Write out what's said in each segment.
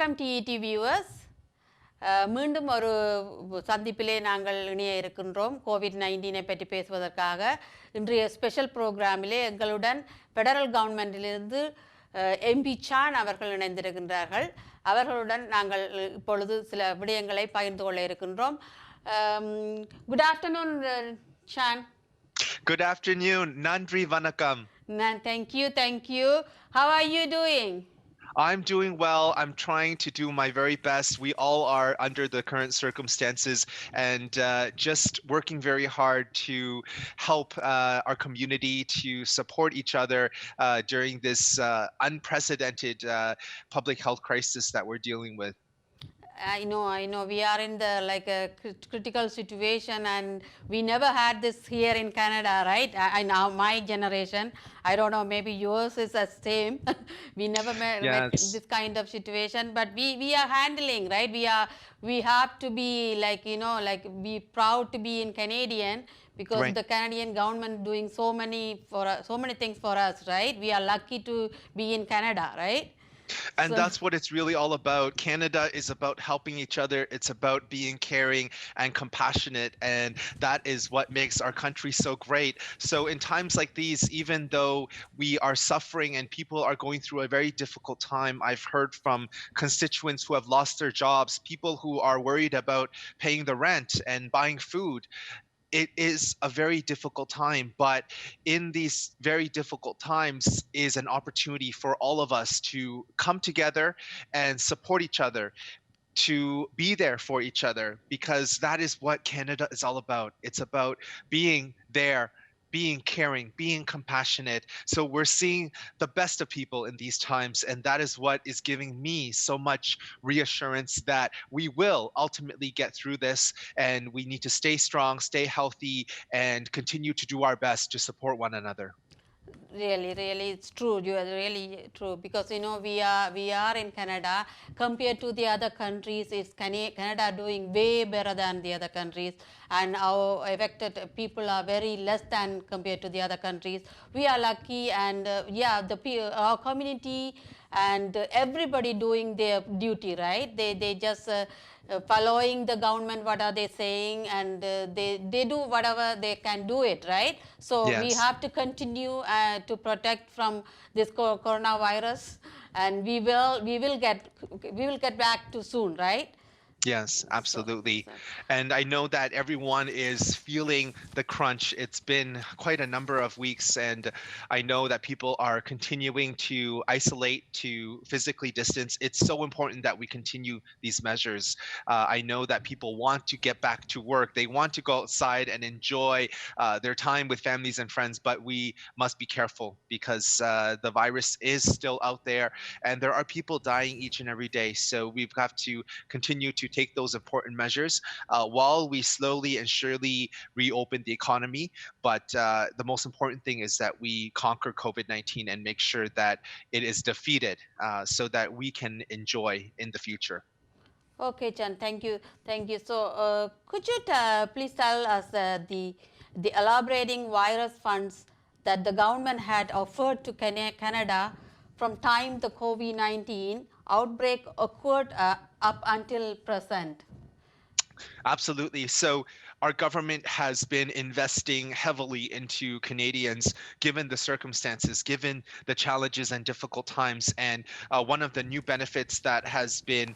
வணக்கம் TET viewers. மீண்டும் ஒரு சந்திப்பிலே நாங்கள் இணைய இருக்கின்றோம். கோவிட்-19 பற்றி பேசுவதற்காக இன்றைய ஸ்பெஷல் ப்ரோக்ராமிலே எங்களுடன் ஃபெடரல் கவர்மெண்டிலிருந்து எம்பி சான் அவர்கள் இணைந்திருக்கின்றார்கள். அவர்களுடன் நாங்கள் இப்பொழுது சில விடயங்களை பகிர்ந்து கொள்ள இருக்கின்றோம். குட் ஆஃப்டர்நூன் சான். Good afternoon. Nandri Vanakam. Thank you. How are you doing? I'm doing well. I'm trying to do my very best. We all are under the current circumstances and just working very hard to help our community to support each other during this unprecedented public health crisis that we're dealing with. I know. We are in the critical situation, and we never had this here in Canada, right? I now my generation, I don't know, maybe yours is the same. We never met this kind of situation, but we are handling, right? We have to be be proud to be in Canadian because the Canadian government doing so many things for us, right? We are lucky to be in Canada, right? And that's what it's really all about. Canada is about helping each other. It's about being caring and compassionate. And that is what makes our country so great. So in times like these, even though we are suffering and people are going through a very difficult time, I've heard from constituents who have lost their jobs, people who are worried about paying the rent and buying food. It is a very difficult time, but in these very difficult times is an opportunity for all of us to come together and support each other, to be there for each other, because that is what Canada is all about. It's about being there, being caring, being compassionate. So we're seeing the best of people in these times, and that is what is giving me so much reassurance that we will ultimately get through this, and we need to stay strong, stay healthy, and continue to do our best to support one another. Really, it's true. You are really true, because we are in Canada compared to the other countries. Is Canada doing way better than the other countries, and our affected people are very less than compared to the other countries. We are lucky, and our community and everybody doing their duty, right? They just following the government, what are they saying, and they do whatever they can do it, right? So we have to continue to protect from this coronavirus, and we will get back to soon, right? Yes, absolutely. And I know that everyone is feeling the crunch. It's been quite a number of weeks, and I know that people are continuing to isolate, to physically distance. It's so important that we continue these measures. I know that people want to get back to work. They want to go outside and enjoy their time with families and friends, but we must be careful because the virus is still out there, and there are people dying each and every day. So we've got to continue to take those important measures while we slowly and surely reopen the economy. But the most important thing is that we conquer COVID-19 and make sure that it is defeated so that we can enjoy in the future. Okay, Chan, thank you. So could you please tell us the elaborating virus funds that the government had offered to Canada from time the COVID-19 outbreak occurred up until present? Absolutely. So our government has been investing heavily into Canadians, given the circumstances, given the challenges and difficult times. And one of the new benefits that has been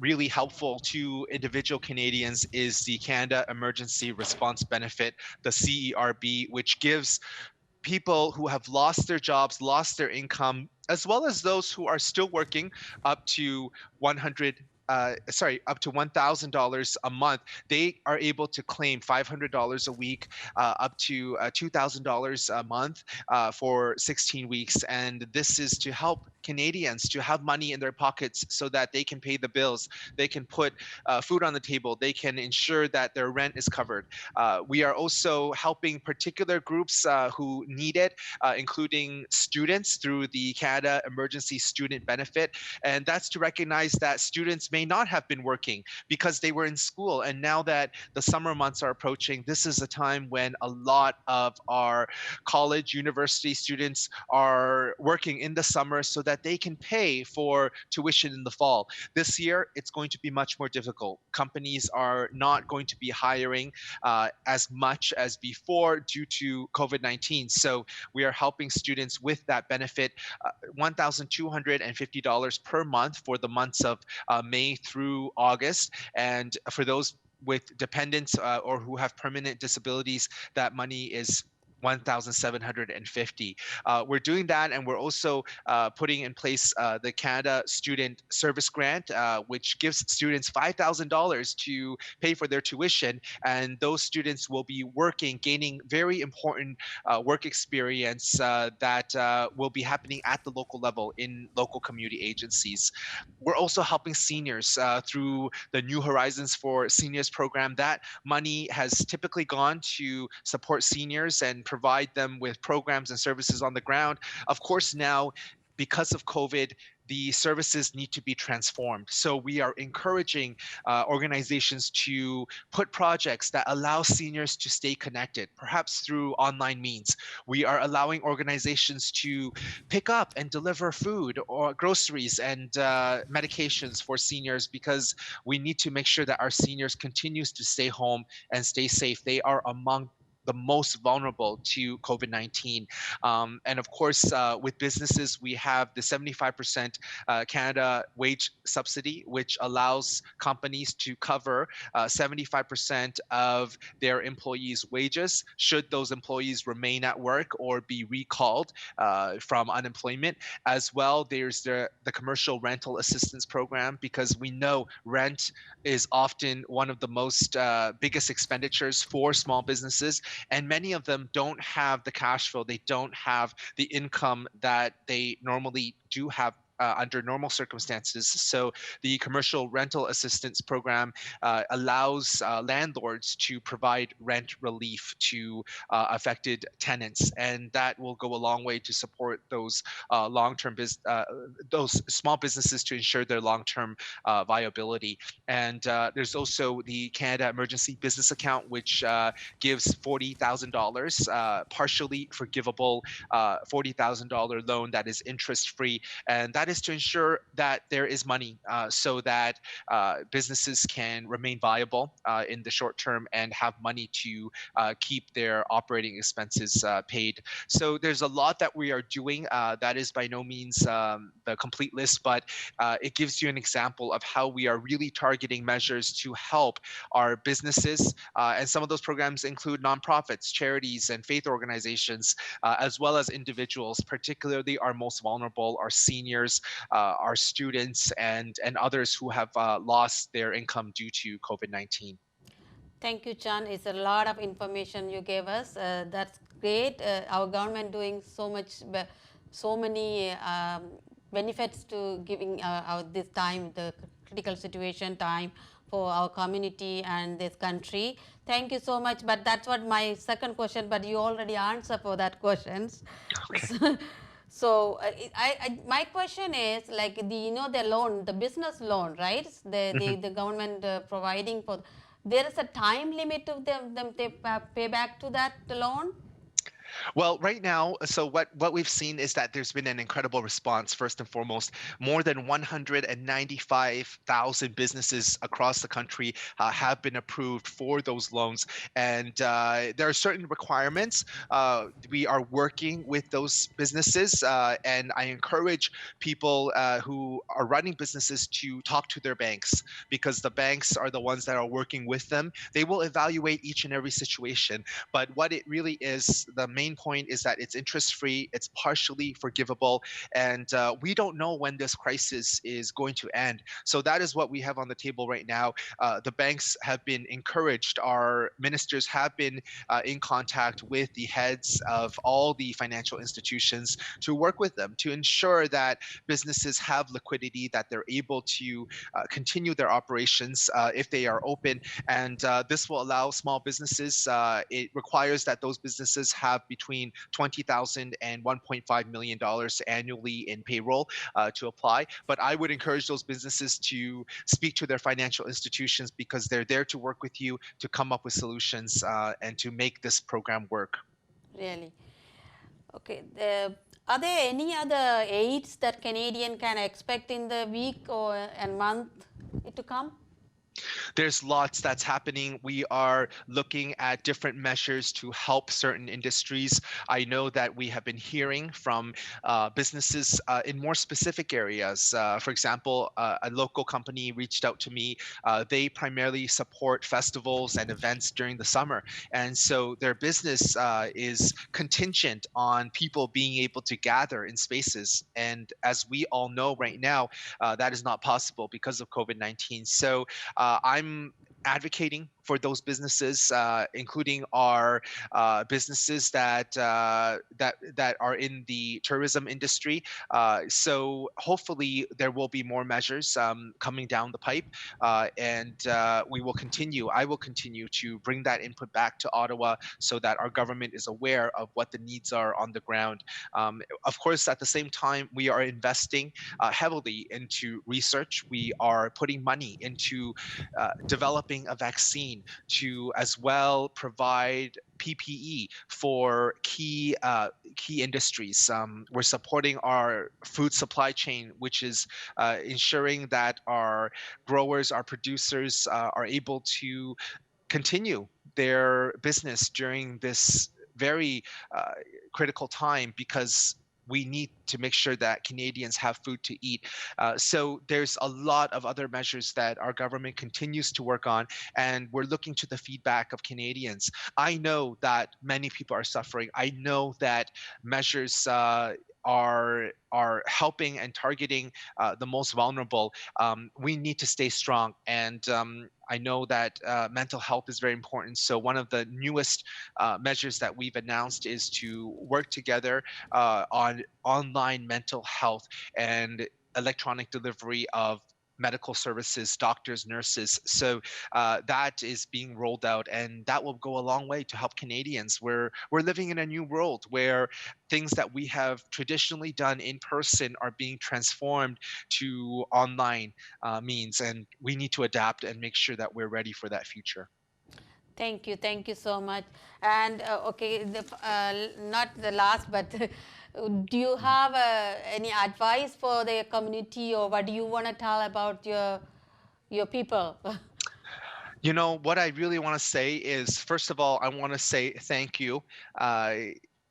really helpful to individual Canadians is the Canada Emergency Response Benefit, the CERB, which gives people who have lost their jobs, lost their income, as well as those who are still working, up to $1,000 a month. They are able to claim $500 a week, up to $2,000 a month for 16 weeks. And this is to help Canadians to have money in their pockets so that they can pay the bills, they can put food on the table, they can ensure that their rent is covered. We are also helping particular groups who need it, including students through the Canada Emergency Student Benefit. And that's to recognize that students may not have been working because they were in school. And now that the summer months are approaching, this is a time when a lot of our college, university students are working in the summer so that that they can pay for tuition in the fall. This year, it's going to be much more difficult. Companies are not going to be hiring as much as before due to COVID-19. So we are helping students with that benefit, $1,250 per month for the months of May through August. And for those with dependents or who have permanent disabilities, that money is 1,750. We're doing that, and we're also putting in place the Canada Student Service Grant, which gives students $5,000 to pay for their tuition, and those students will be working, gaining very important work experience that will be happening at the local level in local community agencies. We're also helping seniors through the New Horizons for Seniors program. That money has typically gone to support seniors and provide them with programs and services on the ground. Of course, now, because of COVID, the services need to be transformed. So we are encouraging organizations to put projects that allow seniors to stay connected, perhaps through online means. We are allowing organizations to pick up and deliver food or groceries and medications for seniors, because we need to make sure that our seniors continues to stay home and stay safe. They are among the most vulnerable to COVID-19. And of course, with businesses, we have the 75% Canada wage subsidy, which allows companies to cover 75% of their employees' wages should those employees remain at work or be recalled from unemployment. As well, there's the commercial rental assistance program, because we know rent is often one of the most biggest expenditures for small businesses, and many of them don't have the cash flow, they don't have the income that they normally do have under normal circumstances. So the commercial rental assistance program allows landlords to provide rent relief to affected tenants, and that will go a long way to support those those small businesses to ensure their long-term viability. And there's also the Canada Emergency Business Account, which gives $40,000, partially forgivable $40,000 loan that is interest-free, and that is to ensure that there is money so that businesses can remain viable in the short term and have money to keep their operating expenses paid. So there's a lot that we are doing. That is by no means the complete list, but it gives you an example of how we are really targeting measures to help our businesses. And some of those programs include nonprofits, charities, and faith organizations, as well as individuals, particularly our most vulnerable, our seniors, our students, and others who have lost their income due to COVID-19. Thank you, Chan. It's a lot of information you gave us. That's great. Our government doing so much, so many benefits to giving our this time, the critical situation time for our community and this country. Thank you so much. But that's what my second question. But you already answered for that questions. Okay. So, my question is like the loan, the business loan, right? The government providing for, there is a time limit to them they pay back to that loan. Well, right now, so what we've seen is that there's been an incredible response. First and foremost, more than 195,000 businesses across the country have been approved for those loans, and there are certain requirements. We are working with those businesses, and I encourage people who are running businesses to talk to their banks, because the banks are the ones that are working with them. They will evaluate each and every situation, but what it really is, the main point is that it's interest free, it's partially forgivable, and we don't know when this crisis is going to end. So that is what we have on the table right now. The banks have been encouraged, our ministers have been in contact with the heads of all the financial institutions to work with them to ensure that businesses have liquidity, that they're able to continue their operations if they are open. And this will allow small businesses, it requires that those businesses have between $20,000 and $1.5 million annually in payroll to apply. But I would encourage those businesses to speak to their financial institutions, because they're there to work with you to come up with solutions and to make this program work. Really. Okay. Are there any other aids that Canadian can expect in the week or a month to come? There's lots that's happening. We are looking at different measures to help certain industries. I know that we have been hearing from businesses in more specific areas. For example, a local company reached out to me. They primarily support festivals and events during the summer. And so their business is contingent on people being able to gather in spaces. And as we all know right now, that is not possible because of COVID-19. So I'm advocating for those businesses, including our businesses that are in the tourism industry. So hopefully there will be more measures coming down the pipe, and we will continue. I will continue to bring that input back to Ottawa so that our government is aware of what the needs are on the ground. Of course, at the same time, we are investing heavily into research. We are putting money into developing a vaccine to as well provide PPE for key industries. We're supporting our food supply chain, which is ensuring that our growers, our producers are able to continue their business during this very uh, critical time because we need to make sure that Canadians have food to eat. So there's a lot of other measures that our government continues to work on, and we're looking to the feedback of Canadians. I know that many people are suffering. I know that measures are helping and targeting the most vulnerable. We need to stay strong, and I know that mental health is very important. So one of the newest measures that we've announced is to work together on online mental health and electronic delivery of medical services, doctors, nurses. So that is being rolled out, and that will go a long way to help Canadians. We're living in a new world where things that we have traditionally done in person are being transformed to online means, and we need to adapt and make sure that we're ready for that future. Thank you so much. And okay, not the last, but do you have any advice for the community, or what do you want to tell about your people? You know, what I really want to say is, first of all, I want to say thank you. Uh,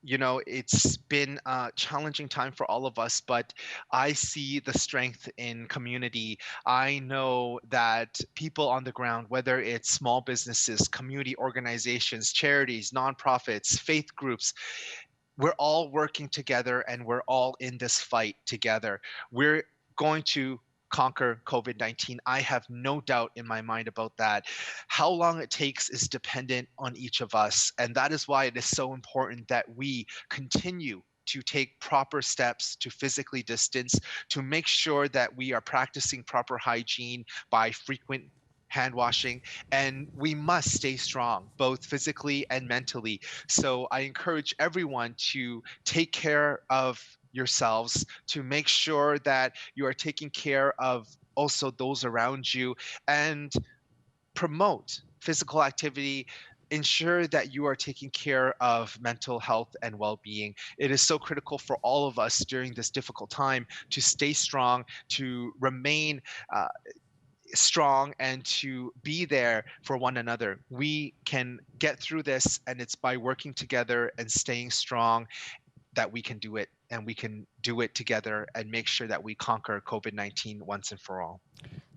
you know, it's been a challenging time for all of us, but I see the strength in community. I know that people on the ground, whether it's small businesses, community organizations, charities, nonprofits, faith groups, we're all working together and we're all in this fight together. We're going to conquer COVID-19. I have no doubt in my mind about that. How long it takes is dependent on each of us. And that is why it is so important that we continue to take proper steps to physically distance, to make sure that we are practicing proper hygiene by frequent hand washing, and we must stay strong both physically and mentally. So I encourage everyone to take care of yourselves, to make sure that you are taking care of also those around you, and promote physical activity. Ensure that you are taking care of mental health and well-being. It is so critical for all of us during this difficult time to stay strong, to remain strong, and to be there for one another. We can get through this, and it's by working together and staying strong that we can do it. And we can do it together and make sure that we conquer COVID-19 once and for all.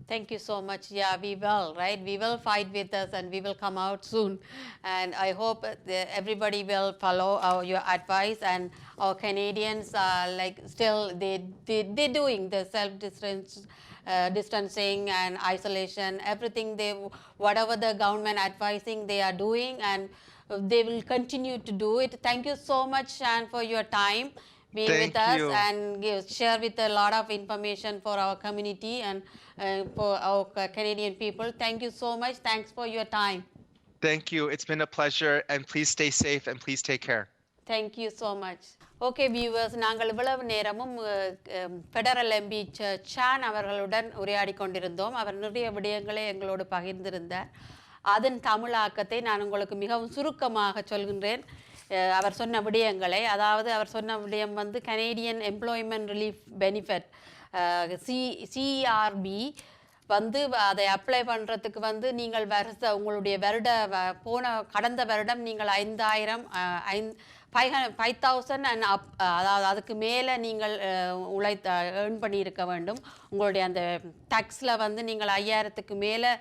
Thank you so much. Yeah, we will, right? We will fight with us and we will come out soon. And I hope everybody will follow your advice, and our Canadians are like still they're doing the distancing and isolation, everything whatever the government advising they are doing, and they will continue to do it. Thank you so much, Shan, for your time being with Thank us you. and share with a lot of information for our community and for our Canadian people. Thank you so much. Thanks for your time. Thank you. It's been a pleasure, and please stay safe and please take care. Thank you so much. Okay viewers, நாங்கள் இவ்வளவு நேரமும் federal MP San அவர்களுடன் உரையாடி கொண்டிருந்தோம். அவர் நிறைய விடயங்களை எங்களோடு பகிர்ந்திருந்தார். அதன் தமிழாக்கத்தை நான் உங்களுக்கு மிகவும் சுருக்கமாக சொல்கின்றேன். அவர் சொன்ன விடயங்களை, அதாவது அவர் சொன்ன விடயம் வந்து Canadian employment relief benefit CRP வந்து அதை அப்ளை பண்ணுறதுக்கு வந்து நீங்கள் உங்களுடைய போன கடந்த வருடம் நீங்கள் 5000 5,000 அண்ட் அதாவது அதுக்கு மேலே நீங்கள் ஏர்ன் பண்ணியிருக்க வேண்டும். உங்களுடைய அந்த டேக்ஸில் வந்து நீங்கள் 5000க்கு மேலே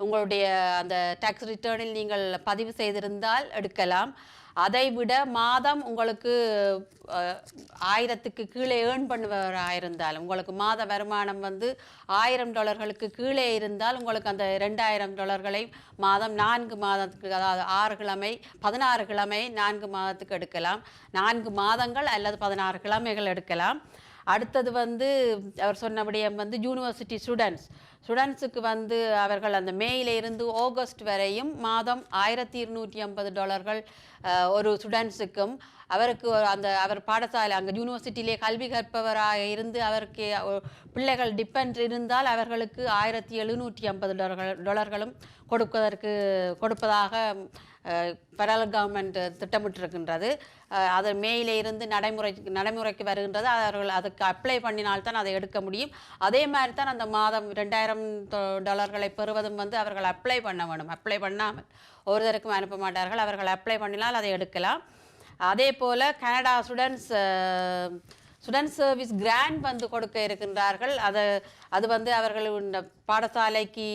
உங்களுடைய அந்த டேக்ஸ் ரிட்டர்னில் நீங்கள் பதிவு செய்திருந்தால் எடுக்கலாம். அதை விட மாதம் உங்களுக்கு 1000க்கு கீழே ஏர்ன் பண்ணுவராக இருந்தால், உங்களுக்கு மாத வருமானம் வந்து $1000 கீழே இருந்தால் உங்களுக்கு அந்த $2000 மாதம் 4 மாதத்துக்கு, அதாவது 6 கிழமை 16 கிழமை 4 மாதத்துக்கு எடுக்கலாம். 4 மாதங்கள் அல்லது 16 கிழமைகள் எடுக்கலாம். அடுத்தது வந்து அவர் சொன்னபடியும் வந்து யூனிவர்சிட்டி ஸ்டூடெண்ட்ஸுக்கு வந்து அவர்கள் அந்த மேயிலிருந்து ஆகஸ்ட் வரையும் மாதம் $1250 ஒரு ஸ்டூடெண்ட்ஸுக்கும், அவருக்கு அவர் பாடசாலை அங்கே யூனிவர்சிட்டியிலே கல்வி கற்பவராக இருந்து அவருக்கு பிள்ளைகள் டிபெண்ட் இருந்தால் அவர்களுக்கு $1750 கொடுப்பதாக ஃபெடரல் கவர்மெண்ட் திட்டமிட்டிருக்கின்றது. அது மேலே இருந்து நடைமுறைக்கு வருகின்றது. அவர்கள் அதுக்கு அப்ளை பண்ணினால்தான் அதை எடுக்க முடியும். அதே மாதிரி தான் அந்த மாதம் $2000 பெறுவதும் வந்து அவர்கள் அப்ளை பண்ண வேணும். அப்ளை பண்ணாமல் ஒருத்தருக்கும் அனுப்ப மாட்டார்கள். அவர்கள் அப்ளை பண்ணினால் அதை எடுக்கலாம். அதே போல் கனடா ஸ்டூடெண்ட் சர்வீஸ் கிராண்ட் வந்து கொடுக்க இருக்கின்றார்கள். அது வந்து அவர்கள் இந்த பாடசாலைக்கு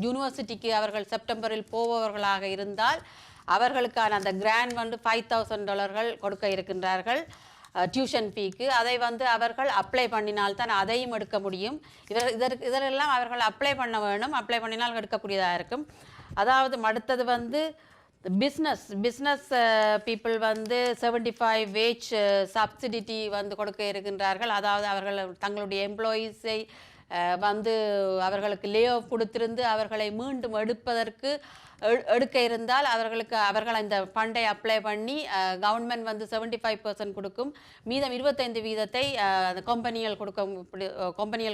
யூனிவர்சிட்டிக்கு அவர்கள் செப்டம்பரில் போபவர்களாக இருந்தால் அவர்களுக்கான அந்த கிராண்ட் வந்து $5,000 கொடுக்க இருக்கின்றார்கள் டியூஷன் ஃபீக்கு. அதை வந்து அவர்கள் அப்ளை பண்ணினால்தான் அதையும் எடுக்க முடியும். இதெல்லாம் அவர்கள் அப்ளை பண்ண வேணும். அப்ளை பண்ணினால் எடுக்கக்கூடியதாக இருக்கும். அதாவது அடுத்தது வந்து பிஸ்னஸ் பீப்புள் வந்து 75 வேஜ் சப்சிடி வந்து கொடுக்க இருக்கின்றார்கள். அதாவது அவர்கள் தங்களுடைய எம்ப்ளாயீஸை வந்து அவர்களுக்கு லே ஆஃப் கொடுத்திருந்து அவர்களை மீண்டும் எடுக்க இருந்தால் அவர்கள் இந்த ஃபண்டை அப்ளை பண்ணி கவர்மெண்ட் வந்து 75% கொடுக்கும். மீதம் 25% அந்த கம்பெனிகள்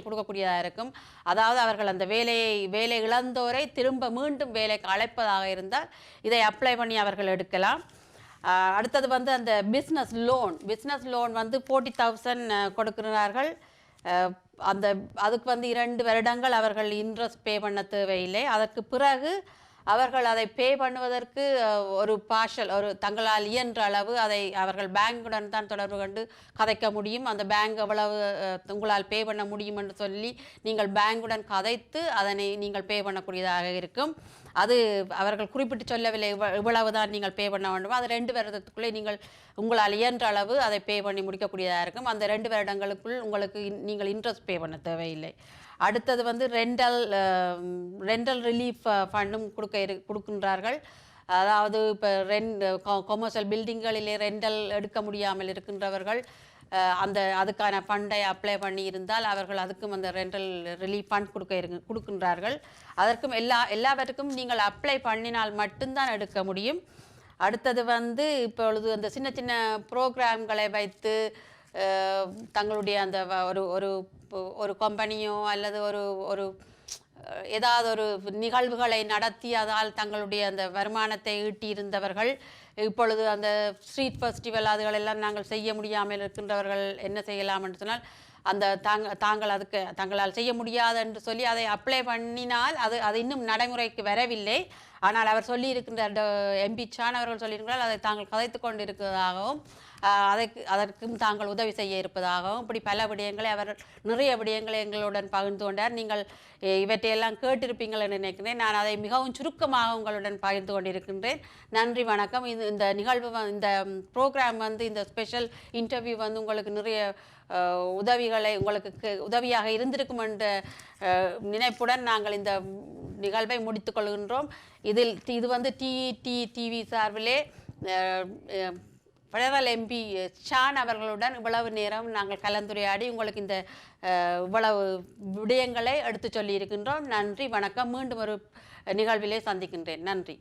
கொடுக்கக்கூடியதாக இருக்கும். அதாவது அவர்கள் அந்த வேலை இழந்தோரை திரும்ப மீண்டும் வேலைக்கு அழைப்பதாக இருந்தால் இதை அப்ளை பண்ணி அவர்கள் எடுக்கலாம். அடுத்தது வந்து அந்த பிஸ்னஸ் லோன் வந்து 40,000 கொடுக்கிறார்கள். அதுக்கு வந்து 2 வருடங்கள் அவர்கள் இன்ட்ரெஸ்ட் பே பண்ண தேவையில்லை. அதற்கு பிறகு அவர்கள் அதை பே பண்ணுவதற்கு ஒரு தங்களால் இயன்ற அளவு அதை அவர்கள் பேங்குடன் தான் தொடர்பு கொண்டு கதைக்க முடியும். அந்த பேங்க் எவ்வளவு உங்களால் பே பண்ண முடியும் என்று சொல்லி நீங்கள் பேங்குடன் கதைத்து அதனை நீங்கள் பே பண்ணக்கூடியதாக இருக்கும். அது அவர்கள் குறிப்பிட்டு சொல்லவில்லை இவ்வளவுதான் நீங்கள் பே பண்ண வேண்டும். அது 2 வருடத்துக்குள்ளே உங்களால் இயன்ற அளவு அதை பே பண்ணி முடிக்கக்கூடியதாக இருக்கும். அந்த 2 வருடங்களுக்குள் நீங்கள் இன்ட்ரெஸ்ட் பே பண்ண தேவையில்லை. அடுத்தது வந்து ரெண்டல் ரிலீஃப் ஃபண்டும் கொடுக்கின்றார்கள். அதாவது இப்போ கொமர்ஷியல் பில்டிங்களிலே ரெண்டல் எடுக்க முடியாமல் இருக்கின்றவர்கள் அதுக்கான ஃபண்டை அப்ளை பண்ணி இருந்தால் அவர்கள் அதுக்கும் அந்த ரெண்டல் ரிலீஃப் ஃபண்ட் கொடுக்கின்றார்கள். அதற்கும் எல்லாவற்றுக்கும் நீங்கள் அப்ளை பண்ணினால் மட்டும்தான் எடுக்க முடியும். அடுத்தது வந்து இப்பொழுது அந்த சின்ன சின்ன ப்ரோக்ராம்களை வைத்து தங்களுடைய அந்த ஒரு கம்பெனியோ அல்லது ஒரு ஏதாவது ஒரு நிகழ்வுகளை நடத்தி அதால் தங்களுடைய அந்த வருமானத்தை ஈட்டியிருந்தவர்கள் இப்பொழுது அந்த ஸ்ட்ரீட் ஃபெஸ்டிவல் அதுகளெல்லாம் நாங்கள் செய்ய முடியாமல் இருக்கின்றவர்கள் என்ன செய்யலாம் என்று சொன்னால் தங்களால் செய்ய முடியாது என்று சொல்லி அதை அப்ளை பண்ணினால் அது இன்னும் நடைமுறைக்கு வரவில்லை. ஆனால் அவர் சொல்லியிருக்கின்ற MP ஷான் அவர்கள் சொல்லியிருக்கிறார் அதை தாங்கள் கதைத்து கொண்டு இருக்கிறதாகவும் அதற்கும் தாங்கள் உதவி செய்ய இருப்பதாகவும் இப்படி பல விடயங்களை நிறைய விடயங்களை எங்களுடன் பகிர்ந்து கொண்டார். நீங்கள் இவற்றையெல்லாம் கேட்டிருப்பீங்கள் என்று நினைக்கிறேன். நான் அதை மிகவும் சுருக்கமாக உங்களுடன் பகிர்ந்து கொண்டிருக்கின்றேன். நன்றி, வணக்கம். இந்த நிகழ்வு இந்த ப்ரோக்ராம் வந்து இந்த ஸ்பெஷல் இன்டர்வியூ வந்து உங்களுக்கு நிறைய உதவிகளை உங்களுக்கு உதவியாக இருந்திருக்கும் என்ற நினைப்புடன் நாங்கள் இந்த நிகழ்வை முடித்துக் கொள்கின்றோம். இது வந்து டிவி சார்பிலே ஃபெடரல் MP ஷான் அவர்களுடன் இவ்வளவு நேரம் நாங்கள் கலந்துரையாடி உங்களுக்கு இந்த இவ்வளவு விடயங்களை எடுத்து சொல்லி இருக்கின்றோம். நன்றி, வணக்கம். மீண்டும் ஒரு நிகழ்விலே சந்திக்கின்றேன். நன்றி.